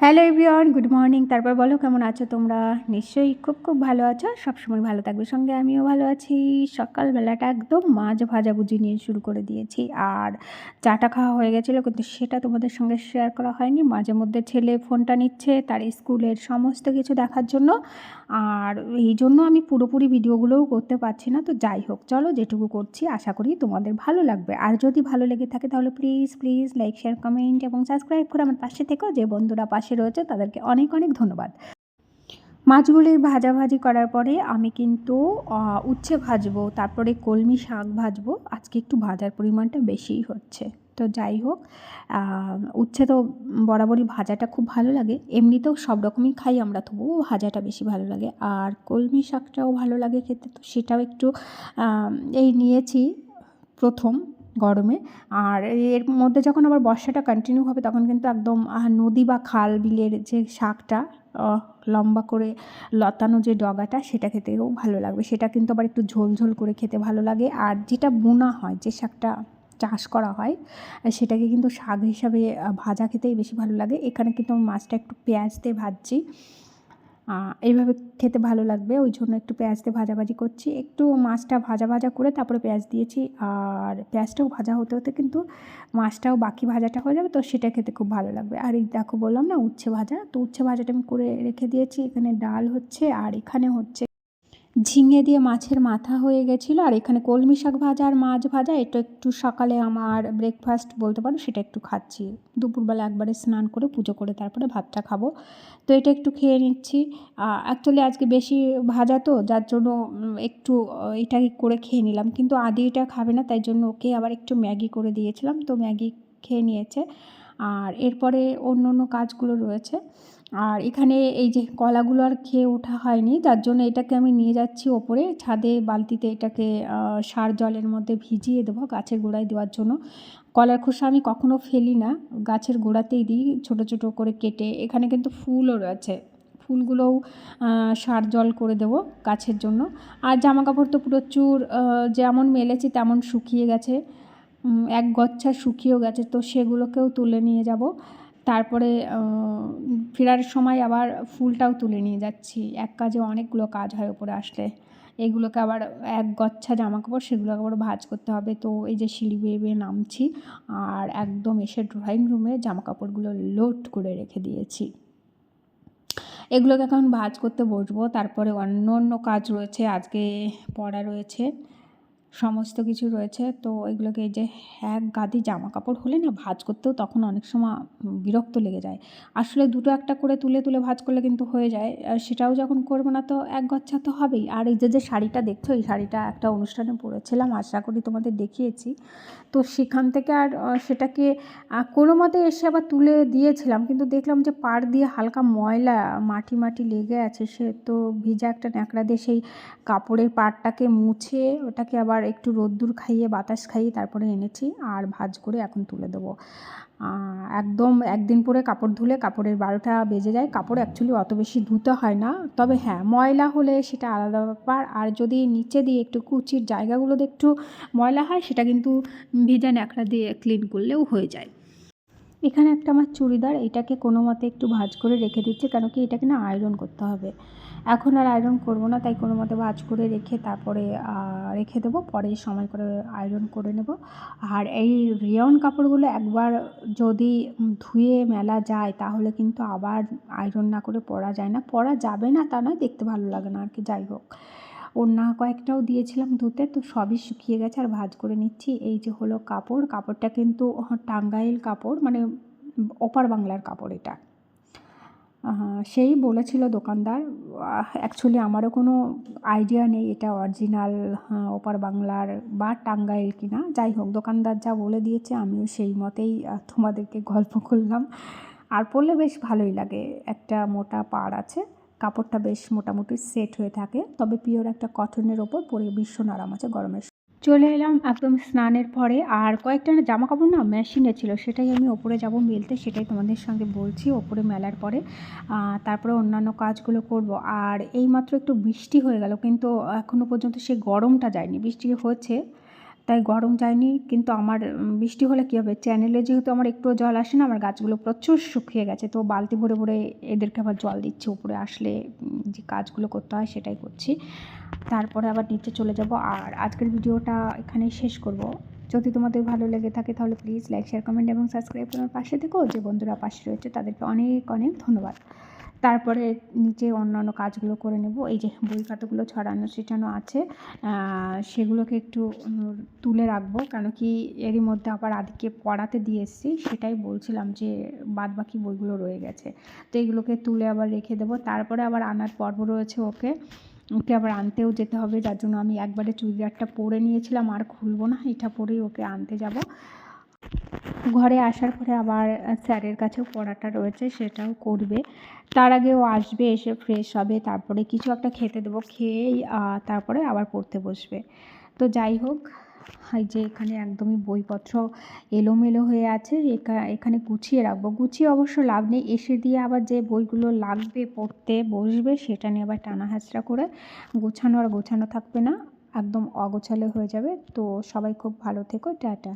Hello everyone, good morning. তারপর বলো কেমন আছো তোমরা? নিশ্চয়ই খুব খুব ভালো আছো, সবসময় ভালো থাকবে। সঙ্গে আমিও ভালো আছি। সকালবেলাটা একদম মাছ ভাজাভুজি নিয়ে শুরু করে দিয়েছি। আর চাটা খাওয়া হয়ে গেছিলো, কিন্তু সেটা তোমাদের সঙ্গে শেয়ার করা হয়নি। মাঝে মধ্যে ছেলে ফোনটা নিচ্ছে তার স্কুলের সমস্ত কিছু দেখার জন্য, আর এই জন্য আমি পুরোপুরি ভিডিওগুলোও করতে পারছি না। তো যাই হোক, চলো যেটুকু করছি আশা করি তোমাদের ভালো লাগবে। আর যদি ভালো লেগে থাকে তাহলে please please like, share, comment এবং সাবস্ক্রাইব করে আমার পাশে থেকো। যে বন্ধুরা পাশে রয়েছে তাদেরকে অনেক অনেক ধন্যবাদ। মাছগুলি ভাজাভাজি করার পরে আমি কিন্তু উচ্ছে ভাজবো, তারপরে কলমি শাক ভাজবো। আজকে একটু ভাজার পরিমাণটা বেশিই হচ্ছে। তো যাই হোক, উচ্ছে তো বরাবরই ভাজাটা খুব ভালো লাগে, এমনিতেও সব রকমই খাই আমরা, তবুও ভাজাটা বেশি ভালো লাগে। আর কলমি শাকটাও ভালো লাগে খেতে, তো সেটাও একটু এই নিয়েছি প্রথম গরমে। আর এর মধ্যে যখন আবার বর্ষাটা কন্টিনিউ হবে তখন কিন্তু একদম নদী বা খাল বিলের যে শাকটা, লম্বা করে লতানো যে ডগাটা, সেটা খেতেও ভালো লাগবে। সেটা কিন্তু আবার একটু ঝোল ঝোল করে খেতে ভালো লাগে। আর যেটা বোনা হয়, যে শাকটা চাষ করা হয়, সেটাকে কিন্তু শাক হিসাবে ভাজা খেতেই বেশি ভালো লাগে। এখানে কিন্তু আমি মাছটা একটু পেঁয়াজ দিয়ে ভাজছি, এইভাবে খেতে ভালো লাগবে, ওই জন্য একটু পেঁয়াজ দিয়ে ভাজাভাজি করছি। একটু মাছটা ভাজা ভাজা করে তারপরে পেঁয়াজ দিয়েছি। আর পেঁয়াজটাও ভাজা হতে হতে কিন্তু মাছটাও বাকি ভাজাটা হয়ে যাবে, তো সেটা খেতে খুব ভালো লাগবে। আর এই দেখো, বললাম না উচ্ছে ভাজা, তো উচ্ছে ভাজাটা আমি করে রেখে দিয়েছি। এখানে ডাল হচ্ছে, আর এখানে হচ্ছে ঝিঙে দিয়ে মাছের মাথা হয়ে গেছিলো। আর এখানে কলমি শাক ভাজা আর মাছ ভাজা, এটা একটু সকালে আমার ব্রেকফাস্ট বলতে পারো, সেটা একটু খাচ্ছি। দুপুরবেলা একবারে স্নান করে পুজো করে তারপরে ভাতটা খাবো, তো এটা একটু খেয়ে নিচ্ছি। অ্যাকচুয়ালি আজকে বেশি ভাজা তো, যার জন্য একটু এটা করে খেয়ে নিলাম। কিন্তু আদি এটা খাবে না, তাই জন্য ওকে আবার একটু ম্যাগি করে দিয়েছিলাম, তো ম্যাগি খেয়ে নিয়েছে। আর এরপরে অন্য অন্য কাজগুলো রয়েছে। আর এখানে এই যে কলাগুলো আর খেয়ে ওঠা হয়নি, যার জন্য এটাকে আমি নিয়ে যাচ্ছি ওপরে ছাদে বালতিতে। এটাকে সার জলের মধ্যে ভিজিয়ে দেবো গাছের গোড়ায় দেওয়ার জন্য। কলার খোসা আমি কখনো ফেলি না, গাছের গোড়াতেই দিই ছোটো ছোটো করে কেটে। এখানে কিন্তু ফুলও রয়েছে, ফুলগুলোও সার জল করে দেবো গাছের জন্য। আর জামা কাপড় তো প্রচুর, যেমন মেলেছি তেমন শুকিয়ে গেছে, এক গচ্ছা শুকিয়েও গেছে, তো সেগুলোকেও তুলে নিয়ে যাব। তারপরে ফেরার সময় আবার ফুলটাও তুলে নিয়ে যাচ্ছি। এক কাজে অনেকগুলো কাজ হয় ওপরে আসলে। এগুলোকে আবার এক গচ্ছা জামা কাপড়, সেগুলোকে আবার ভাঁজ করতে হবে। তো এই যে সিঁড়ি বেয়ে বেয়ে নামছি, আর একদম এসে ড্রয়িং রুমে জামা কাপড়গুলো লোড করে রেখে দিয়েছি। এগুলোকে এখন ভাঁজ করতে বসবো। তারপরে অন্য অন্য কাজ রয়েছে, আজকে পড়া রয়েছে, সমস্ত কিছু রয়েছে। তো এগুলোকে এই যে এক গাদি জামা কাপড় হলে না, ভাঁজ করতেও তখন অনেক সময় বিরক্ত লেগে যায়। আসলে দুটো একটা করে তুলে তুলে ভাঁজ করলে কিন্তু হয়ে যায়, আর সেটাও যখন করবো না তো এক গচ্ছা তো হবেই। আর এই যে যে শাড়িটা দেখছো, এই শাড়িটা একটা অনুষ্ঠানে পরেছিলাম, আশা করি তোমাদের দেখিয়েছি। তো সেখান থেকে আর সেটাকে কোনো মতে এসে আবার তুলে দিয়েছিলাম, কিন্তু দেখলাম যে পাড় দিয়ে হালকা ময়লা মাটি মাটি লেগে আছে। সে তো ভিজা একটা ন্যাকড়া দিয়ে সেই কাপড়ের পাড়টাকে মুছে ওটাকে আবার একটু রোদ্দুর খাইয়ে বাতাস খাইয়ে তারপরে এনেছি, আর ভাঁজ করে এখন তুলে দেবো। একদম একদিন পরে কাপড় ধুলে কাপড়ের 12টা বেজে যায়। কাপড় অ্যাকচুয়ালি অত বেশি ধুতে হয় না, তবে হ্যাঁ ময়লা হলে সেটা আলাদা ব্যাপার। আর যদি নিচে দিয়ে একটু কুচির জায়গাগুলোতে একটু ময়লা হয়, সেটা কিন্তু ভেজা ন্যাকড়া দিয়ে ক্লিন করলেও হয়ে যায়। এখানে একটা আমার চুড়িদার, এটাকে কোনো মতে একটু ভাঁজ করে রেখে দিচ্ছি, কেন কি এটাকে না আয়রন করতে হবে। এখন আর আয়রন করব না, তাই কোনো মতে ভাঁজ করে রেখে তারপরে রেখে দেবো, পরে সময় করে আয়রন করে নেব। আর এই রেয়ন কাপড়গুলো একবার যদি ধুয়ে মেলা যায় তাহলে কিন্তু আবার আয়রন না করে পরা যায় না। পরা যাবে না তা নয়, দেখতে ভালো লাগে না আর কি। যাই হোক, ওড়না কয়েকটাও দিয়েছিলাম ধুতে, তো সবই শুকিয়ে গেছে। আর ভাঁজ করে নিচ্ছি। এই যে হলো কাপড়, কাপড়টা কিন্তু টাঙ্গাইল কাপড়, মানে ওপার বাংলার কাপড় এটা। সেই বলেছিল দোকানদার, অ্যাকচুয়ালি আমারও কোনো আইডিয়া নেই এটা অরিজিনাল ওপার বাংলার বা টাঙ্গাইল কিনা। যাই হোক, দোকানদার যা বলে দিয়েছে আমিও সেই মতেই তোমাদেরকে গল্প করলাম। আর পরলে বেশ ভালোই লাগে, একটা মোটা পাড় আছে, কাপড়টা বেশ মোটামুটি সেট হয়ে থাকে, তবে পিওর একটা কটনের ওপর পরে ভীষণ আরাম আছে গরমের। চলে এলাম একদম স্নানের পরে। আর কয়েকটা জামা কাপড় না মেশিনে ছিল, সেটাই আমি ওপরে যাব মেলতে, সেটাই তোমাদের সঙ্গে বলছি। ওপরে মেলার পরে তারপরে অন্যান্য কাজগুলো করব। আর এইমাত্র একটু বৃষ্টি হয়ে গেল, কিন্তু এখনও পর্যন্ত সেই গরমটা যায়নি। বৃষ্টি হচ্ছে, তাই গরম যায়নি। কিন্তু আমার বৃষ্টি হলে কী হবে, চ্যানেলে যেহেতু আমার একটুও জল আসে না, আমার গাছগুলো প্রচুর শুকিয়ে গেছে। তো বালতি ভরে ভরে এদেরকে আবার জল দিচ্ছি। উপরে আসলে যে কাজগুলো করতে হয় সেটাই করছি। তারপরে আবার নিচে চলে যাব। আর আজকের ভিডিওটা এখানেই শেষ করব। যদি তোমাদের ভালো লেগে থাকে তাহলে প্লিজ লাইক, শেয়ার, কমেন্ট এবং সাবস্ক্রাইব করে আমার পাশে থেকো। যে বন্ধুরা পাশে রয়েছে তাদেরকে অনেক অনেক ধন্যবাদ। তারপরে নিচে অন্যান্য কাজগুলো করে নেব। এই যে বই খাতাগুলো ছড়ানো ছিটানো আছে, সেগুলোকে একটু তুলে রাখবো, কেন কি এরই মধ্যে আবার আদিকে পড়াতে দিয়ে এসেছি। সেটাই বলছিলাম যে বাদবাকি বইগুলো রয়ে গেছে, তো এগুলোকে তুলে আবার রেখে দেবো। তারপরে আবার আনার পর্ব রয়েছে, ওকে আবার আনতেও যেতে হবে। যার জন্য আমি একবারে চুড়িদারটা পরে নিয়েছিলাম, আর খুলবো না, এটা পরেই ওকে আনতে যাব। ঘরে আসার পরে আবার স্যারের কাছেও পড়াটা রয়েছে, সেটাও করবে। তার আগে ও আসবে, এসে ফ্রেশ হবে, তারপরে কিছু একটা খেতে দেবো, খেয়েই তারপরে আবার পড়তে বসবে। তো যাই হোক, এই যে এখানে একদমই বইপত্র এলোমেলো হয়ে আছে, এখানে গুছিয়ে রাখবো। গুছিয়ে অবশ্য লাভ নেই, এসে দিয়ে আবার যে বইগুলো লাগবে পড়তে বসবে সেটা নিয়ে আবার টানা হাঁচড়া করে গোছানো আর গোছানো থাকবে না, একদম অগোছালো হয়ে যাবে। তো সবাই খুব ভালো থেকো, টাটা।